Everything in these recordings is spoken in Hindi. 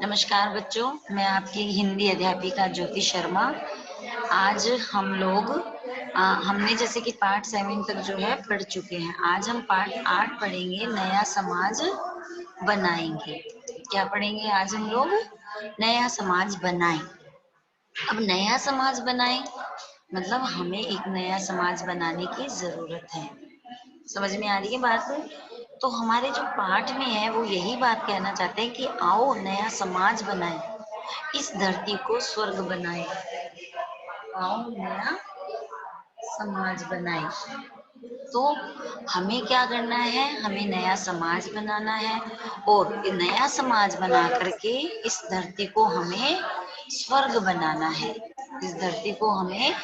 नमस्कार बच्चों, मैं आपकी हिंदी अध्यापिका ज्योति शर्मा। आज हम लोग हमने जैसे कि पार्ट 7 तक जो है पढ़ चुके हैं। आज हम पार्ट 8 पढ़ेंगे, नया समाज बनाएंगे। क्या पढ़ेंगे आज हम लोग? नया समाज बनाएं। अब नया समाज बनाएं मतलब हमें एक नया समाज बनाने की जरूरत है। समझ में आ रही है बात? तो हमारे जो पाठ में है वो यही बात कहना चाहते हैं कि आओ नया समाज बनाएं, इस धरती को स्वर्ग बनाएं। आओ नया समाज बनाएं। तो हमें क्या करना है? हमें नया समाज बनाना है और नया समाज बना करके इस धरती को हमें स्वर्ग बनाना है। इस धरती को हमें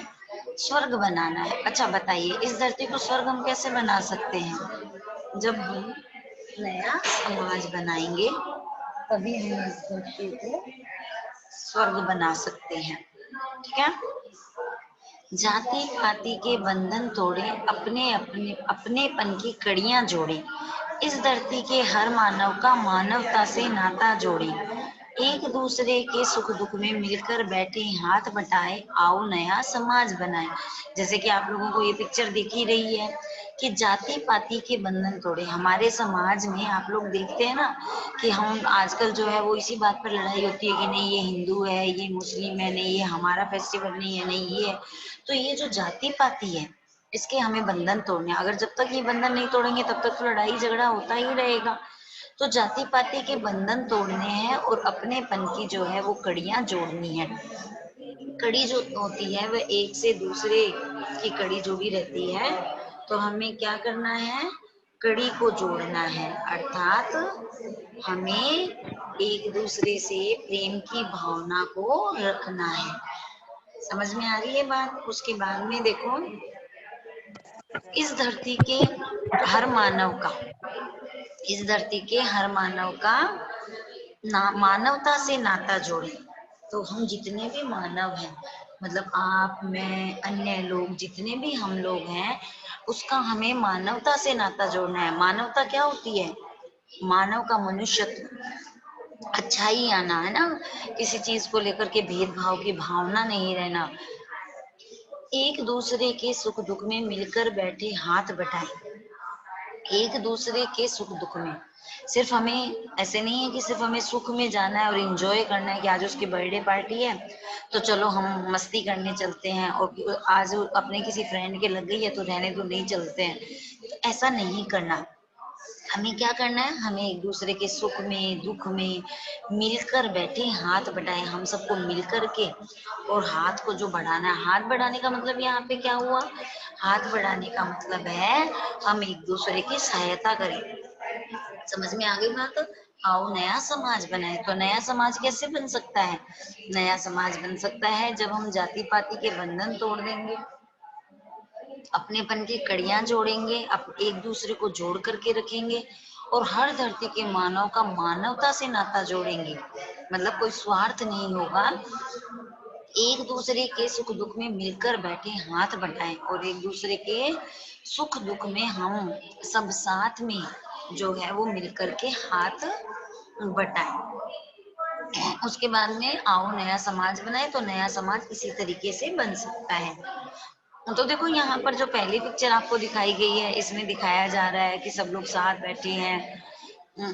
स्वर्ग बनाना है। अच्छा बताइए, इस धरती को स्वर्ग हम कैसे बना सकते हैं? जब हम नया समाज बनाएंगे तभी हम इस धरती को स्वर्ग बना सकते हैं। ठीक है? जाति पाति के बंधन तोड़े, अपने अपने अपनेपन की कड़ियां जोड़े, इस धरती के हर मानव का मानवता से नाता जोड़े, एक दूसरे के सुख दुख में मिलकर बैठे हाथ बटाए, आओ नया समाज बनाए। जैसे कि आप लोगों को ये पिक्चर दिख ही रही है कि जाति पाति के बंधन तोड़े। हमारे समाज में आप लोग देखते हैं ना कि हम आजकल जो है वो इसी बात पर लड़ाई होती है कि नहीं ये हिंदू है, ये मुस्लिम है, नहीं ये हमारा फेस्टिवल नहीं है, नहीं ये है। तो ये जो जाति पाति है इसके हमें बंधन तोड़ने हैं। अगर जब तक ये बंधन नहीं तोड़ेंगे तब तक तो लड़ाई झगड़ा होता ही रहेगा। तो जाति पाति के बंधन तोड़ने हैं और अपनेपन की जो है वो कड़ियां जोड़नी है। कड़ी जो होती है वह एक से दूसरे की कड़ी जुड़ी रहती है। तो हमें क्या करना है? कड़ी को जोड़ना है, अर्थात हमें एक दूसरे से प्रेम की भावना को रखना है। समझ में आ रही है बात? उसके बाद में देखो, इस धरती के हर मानव का इस धरती के हर मानव का मानवता से नाता जोड़े। तो हम जितने भी मानव हैं, मतलब आप, मैं, अन्य लोग, जितने भी हम लोग हैं, उसका हमें मानवता से नाता जोड़ना है। मानवता क्या होती है? मानव का मनुष्यत्व, अच्छाई आना है ना, किसी चीज को लेकर के भेदभाव की भावना नहीं रहना, एक दूसरे के सुख दुख में मिलकर बैठे हाथ बटाए, एक दूसरे के सुख दुख में। सिर्फ हमें ऐसे नहीं है कि सिर्फ हमें सुख में जाना है और एंजॉय करना है कि आज उसकी बर्थडे पार्टी है तो चलो हम मस्ती करने चलते हैं, और आज अपने किसी फ्रेंड के लग गई है तो रहने तो नहीं चलते हैं। तो ऐसा नहीं करना। हमें क्या करना है? हमें एक दूसरे के सुख में दुख में मिलकर बैठे हाथ बढ़ाए, हम सबको मिलकर के और हाथ को जो बढ़ाना है। हाथ बढ़ाने का मतलब यहाँ पे क्या हुआ? हाथ बढ़ाने का मतलब है हम एक दूसरे की सहायता करें। समझ में आ गई बात? आओ नया समाज बनाए। तो नया समाज कैसे बन सकता है? नया समाज बन सकता है जब हम जाति पाति के बंधन तोड़ देंगे, अपनेपन की कड़ियां जोड़ेंगे, एक दूसरे को जोड़ करके रखेंगे और हर धरती के मानव का मानवता से नाता जोड़ेंगे। मतलब कोई स्वार्थ नहीं होगा, एक दूसरे के सुख दुख में मिलकर बैठे हाथ बटाएं और एक दूसरे के सुख दुख में हम सब साथ में जो है वो मिलकर के हाथ बटाएं। उसके बाद में आओ नया समाज बनाए। तो नया समाज इसी तरीके से बन सकता है। तो देखो यहाँ पर जो पहली पिक्चर आपको दिखाई गई है, इसमें दिखाया जा रहा है कि सब लोग साथ बैठे हैं,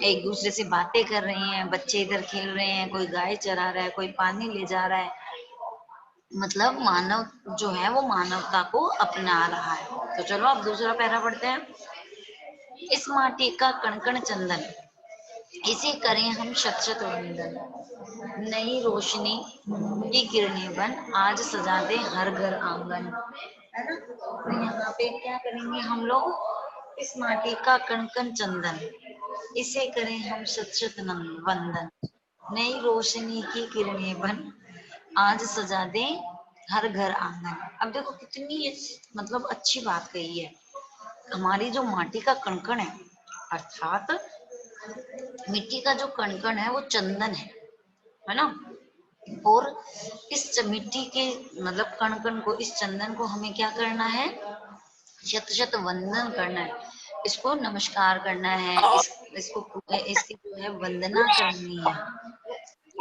एक दूसरे से बातें कर रहे हैं, बच्चे इधर खेल रहे हैं, कोई गाय चरा रहा है, कोई पानी ले जा रहा है। मतलब मानव जो है वो मानवता को अपना रहा है। तो चलो अब दूसरा पैरा पढ़ते हैं। इस माटी का कण कण चंदन, इसे करें हम शत शत वंदन, नई रोशनी की किरणें बन, आज सजा दे हर घर आंगन। है ना? तो यहाँ पे क्या करेंगे हम लोग? इस माटी का कण कण चंदन, इसे करें हम शत शत वंदन, नई रोशनी की किरणें बन, आज सजा दे हर घर आंगन। अब देखो कितनी मतलब अच्छी बात कही है। हमारी जो माटी का कणकण है, अर्थात मिट्टी का जो कणकण है वो चंदन है ना? और इस मिट्टी के मतलब कण कण को, इस चंदन को हमें क्या करना है? शत शत वंदन करना है, इसको नमस्कार करना है, इसको इसकी जो है वंदना करनी है।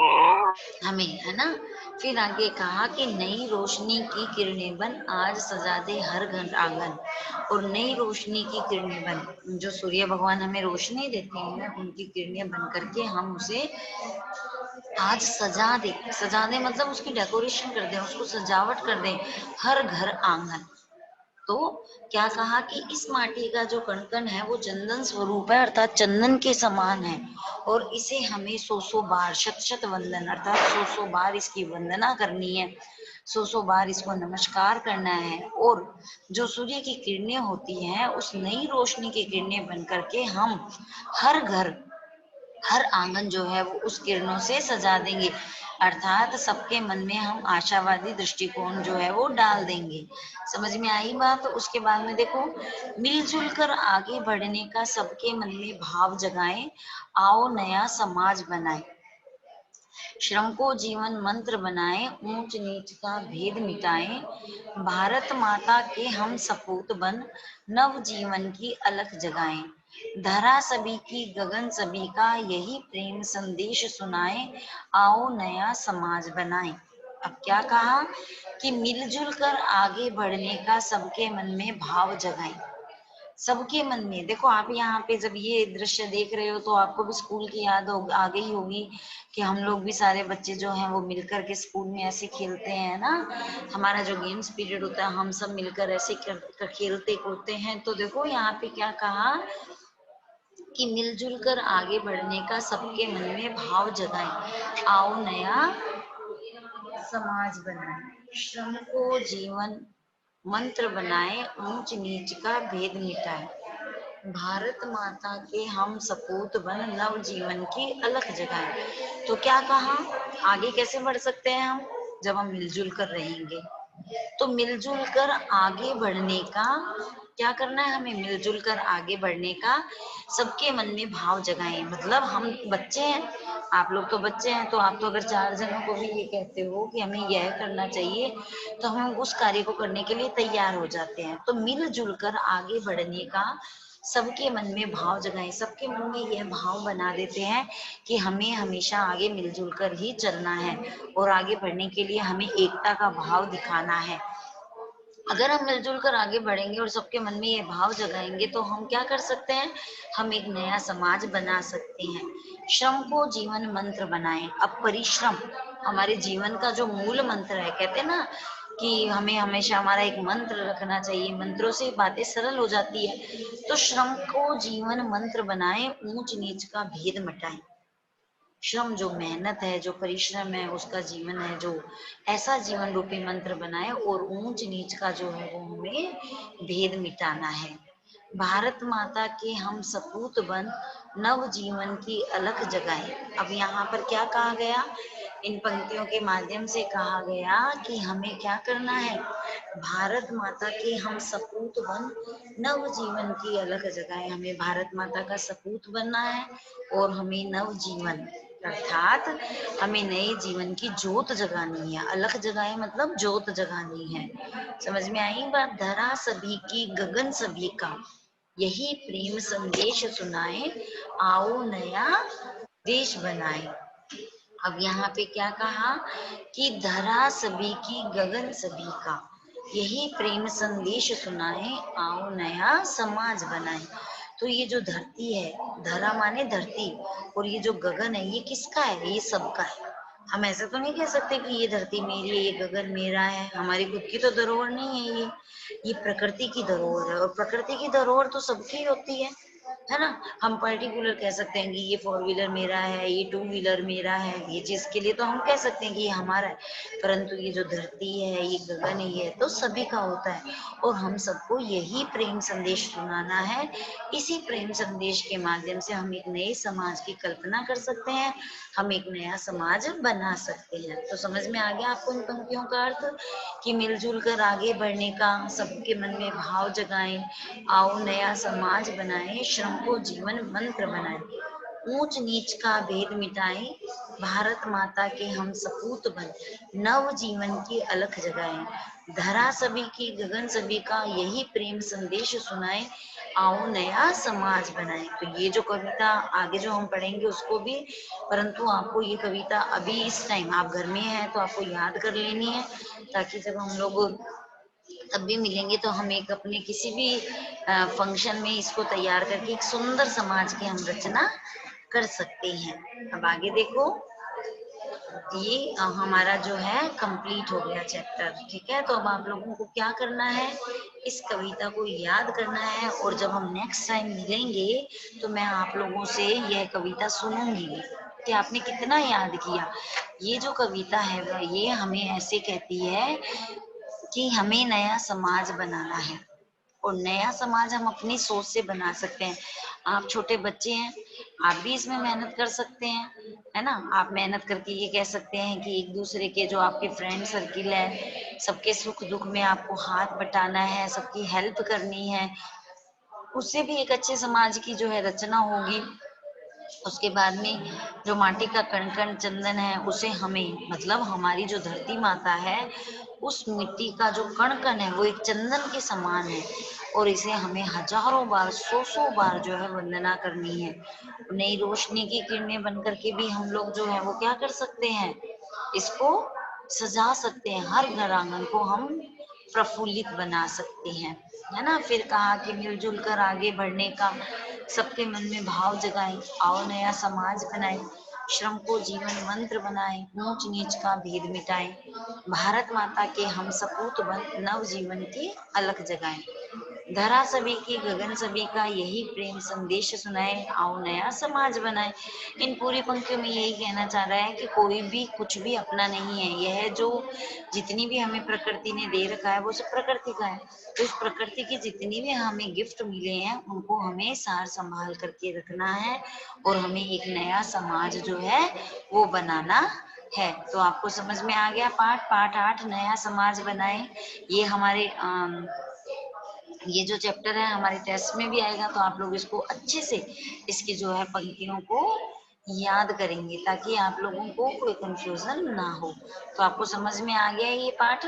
हमें, है ना। फिर आगे कहा कि नई रोशनी की किरणें बन आज सजा दे हर घर आंगन। और नई रोशनी की किरणें बन, जो सूर्य भगवान हमें रोशनी देते हैं, उनकी किरणें बन करके हम उसे आज सजा दे मतलब उसकी डेकोरेशन कर दें, उसको सजावट कर दें, हर घर आंगन। तो क्या कहा कि इस माटी का जो कण कण है वो चंदन स्वरूप है, अर्थात चंदन के समान है। और इसे हमें सौ बार शत शत वंदन, अर्थात सौ बार इसकी वंदना करनी है, सौ बार इसको नमस्कार करना है। और जो सूर्य की किरणें होती हैं, उस नई रोशनी की किरणें बन करके हम हर घर, हर आंगन जो है वो उस किरणों से सजा देंगे, अर्थात सबके मन में हम आशावादी दृष्टिकोण जो है वो डाल देंगे। समझ में आई बात। तो उसके बाद में देखो, मिलजुल कर आगे बढ़ने का सबके मन में भाव जगाएं, आओ नया समाज बनाएं, श्रम को जीवन मंत्र बनाएं, ऊंच नीच का भेद मिटाएं, भारत माता के हम सपूत बन नव जीवन की अलख जगाएं, धरा सभी की गगन सभी का यही प्रेम संदेश सुनाएं, आओ नया समाज बनाएं। अब क्या कहा कि मिलजुल कर आगे बढ़ने का सबके मन में भाव जगाएं। सबके मन में, देखो आप यहाँ पे जब ये दृश्य देख रहे हो तो आपको भी स्कूल की याद आ गई होगी कि हम लोग भी सारे बच्चे जो हैं वो मिलकर के स्कूल में ऐसे खेलते हैं ना। हमारा जो गेम्स पीरियड होता है हम सब मिलकर ऐसे खेलते कूदते हैं। तो देखो यहाँ पे क्या कहा कि मिलजुल कर आगे बढ़ने का सबके मन में भाव जगाएं, आओ नया समाज बनाए, श्रम को जीवन मंत्र बनाए, ऊंच नीच का भेद मिटाए, भारत माता के हम सपूत बन नव जीवन की अलख जगाए। तो क्या कहा, आगे कैसे बढ़ सकते हैं हम, जब हम मिलजुल कर रहेंगे। तो मिलजुल कर आगे बढ़ने का क्या करना है, हमें मिलजुल कर आगे बढ़ने का सबके मन में भाव जगाएं। मतलब हम बच्चे हैं, आप लोग तो बच्चे हैं, तो आप तो अगर 4 जनों को भी ये कहते हो कि हमें यह करना चाहिए, तो हम उस कार्य को करने के लिए तैयार हो जाते हैं। तो मिलजुल कर आगे बढ़ने का सबके मन में भाव जगाएं, सबके मन में यह भाव बना देते हैं कि हमें हमेशा आगे मिलजुल कर ही चलना है, और आगे बढ़ने के लिए हमें एकता का भाव दिखाना है। अगर हम मिलजुल कर आगे बढ़ेंगे और सबके मन में ये भाव जगाएंगे तो हम क्या कर सकते हैं, हम एक नया समाज बना सकते हैं। श्रम को जीवन मंत्र बनाएं। अब परिश्रम हमारे जीवन का जो मूल मंत्र है, कहते हैं ना कि हमें हमेशा हमारा एक मंत्र रखना चाहिए, मंत्रों से बातें सरल हो जाती है। तो श्रम को जीवन मंत्र बनाएं, ऊंच नीच का भेद मिटाएं। श्रम जो मेहनत है, जो परिश्रम है, उसका जीवन है, जो ऐसा जीवन रूपी मंत्र बनाए, और ऊंच नीच का जो है वो हमें भेद मिटाना है। भारत माता के हम सपूत बन नव जीवन की अलख जगाए। अब यहाँ पर क्या कहा गया, इन पंक्तियों के माध्यम से कहा गया कि हमें क्या करना है, भारत माता के हम सपूत बन नव जीवन की अलख जगाए। हमें भारत माता का सपूत बनना है, और हमें नव जीवन अर्थात हमें नए जीवन की जोत जगानी है। अलख जगाए मतलब जोत जगानी है। समझ में आई बात। धरा सभी की गगन सभी का यही प्रेम संदेश सुनाए, आओ नया देश बनाए। अब यहाँ पे क्या कहा कि धरा सभी की गगन सभी का यही प्रेम संदेश सुनाए, आओ नया समाज बनाए। तो ये जो धरती है, धरा माने धरती, और ये जो गगन है ये किसका है, ये सबका है। हम ऐसा तो नहीं कह सकते कि ये धरती मेरी है, ये गगन मेरा है, हमारी खुद की तो धरोहर नहीं है ये प्रकृति की धरोहर है, और प्रकृति की धरोहर तो सबकी होती है ना। हम पर्टिकुलर कह सकते हैं कि ये 4 व्हीलर मेरा है, ये 2 व्हीलर मेरा है, ये चीज के लिए तो हम कह सकते हैं कि ये हमारा है। परंतु ये जो धरती है, ये गगन है, ये तो सभी का होता है, और हम सबको यही प्रेम संदेश सुनाना है। इसी प्रेम संदेश के माध्यम से हम एक नए समाज की कल्पना कर सकते हैं, हम एक नया समाज बना सकते हैं। तो समझ में आ गया आपको इन पंक्तियों का अर्थ, कि मिलजुल कर आगे बढ़ने का सबके मन में भाव जगाएं, आओ नया समाज बनाएं, श्रम को जीवन मंत्र बनाएं, ऊंच नीच का भेद मिटाएं, भारत माता के हम सपूत बन नव जीवन की अलख जगाएं, धरा सभी की गगन सभी का यही प्रेम संदेश सुनाएं, आओ नया समाज बनाए। तो ये जो कविता आगे जो हम पढ़ेंगे उसको भी, परंतु आपको ये कविता अभी इस टाइम आप घर में है तो आपको याद कर लेनी है, ताकि जब हम लोग तब भी मिलेंगे तो हम एक अपने किसी भी फंक्शन में इसको तैयार करके एक सुंदर समाज की हम रचना कर सकते हैं। अब आगे देखो, ये हमारा जो है कंप्लीट हो गया चैप्टर, ठीक है। तो अब आप लोगों को क्या करना है, इस कविता को याद करना है, और जब हम नेक्स्ट टाइम मिलेंगे तो मैं आप लोगों से यह कविता सुनूंगी कि आपने कितना याद किया। ये जो कविता है ये हमें ऐसे कहती है कि हमें नया समाज बनाना है, और नया समाज हम अपनी सोच से बना सकते हैं। आप छोटे बच्चे हैं, आप भी इसमें मेहनत कर सकते हैं, है ना। आप मेहनत करके ये कह सकते हैं कि एक दूसरे के जो आपके फ्रेंड सर्किल है, सबके सुख दुख में आपको हाथ बटाना है, सबकी हेल्प करनी है, उससे भी एक अच्छे समाज की जो है रचना होगी। उसके बाद में जो माटी का कण कण चंदन है उसे हमें, मतलब हमारी जो धरती माता है, उस मिट्टी का जो कण कण है वो एक चंदन के समान है, और इसे हमें हजारों बार सौ बार जो है वंदना करनी है। नई रोशनी की किरणें बन करके भी हम लोग जो है वो क्या कर सकते हैं, इसको सजा सकते हैं, हर घर आंगन को हम प्रफुल्लित बना सकते हैं, है ना। फिर कहा कि मिलजुल कर आगे बढ़ने का सबके मन में भाव जगाएं, आओ नया समाज बनाए, श्रम को जीवन मंत्र बनाएं, ऊंच नीच का भेद मिटाएं, भारत माता के हम सपूत बन नव जीवन की अलख जगाएं, धरा सभी की गगन सभी का यही प्रेम संदेश सुनाए, आओ नया समाज बनाए। इन पूरी पंक्तियों में यही कहना चाह रहा है कि कोई भी कुछ भी अपना नहीं है, यह जो जितनी भी हमें प्रकृति ने दे रखा है वो सब प्रकृति का है। तो इस प्रकृति की जितनी भी हमें गिफ्ट मिले हैं उनको हमें सार संभाल करके रखना है, और हमें एक नया समाज जो है वो बनाना है। तो आपको समझ में आ गया पाठ 8 नया समाज बनाए। ये हमारे ये जो चैप्टर है हमारे टेस्ट में भी आएगा, तो आप लोग इसको अच्छे से इसकी जो है पंक्तियों को याद करेंगे, ताकि आप लोगों को कोई कंफ्यूजन ना हो। तो आपको समझ में आ गया ये पाठ।